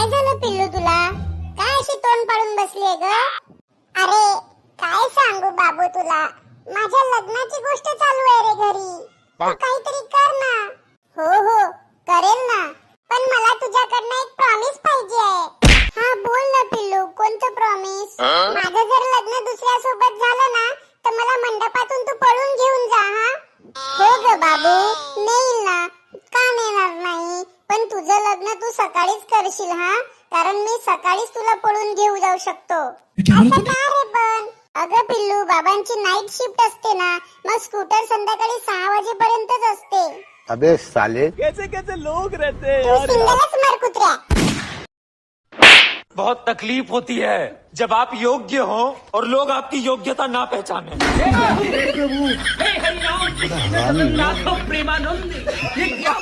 काय झालं पिल्लू तुला? काय अशी तोंड पाडून बसलीये ग? अरे काय सांगू बाबू तुला, माझ्या लग्नाची गोष्ट चालू आहे रे घरी. तू काहीतरी कर ना. हो करेल ना, पण मला तुझ्याकडनं एक प्रॉमिस पाहिजे आहे. हा बोल ना पिल्लू, कोणतं प्रॉमिस? माझं जर लग्न दुसऱ्या सोबत झालं ना तर मला मंडपातून तू पळून घेऊन जा. हा हो ग बाबू, नेईल ना, का नेणार नाही. पण तुझं लग्न तू सकाळीच करशील. हा, कारण मी सकाळीच तुला पळून घेऊ जाऊ शकतो. असं का रे पण? अगं पिल्लू, बाबांची नाईट शिफ्ट असते ना, मग स्कूटर संध्याकाळी 6 वाजेपर्यंतच असते. अबे साले, कैसे कैसे लोग रहते हैं तू यार. सिंगलच मार कुत्र्या. बहुत तकलीफ होती है जब आप योग्य हो और लोग आपकी योग्यता ना पहचाने. प्रेमानंद, ये क्या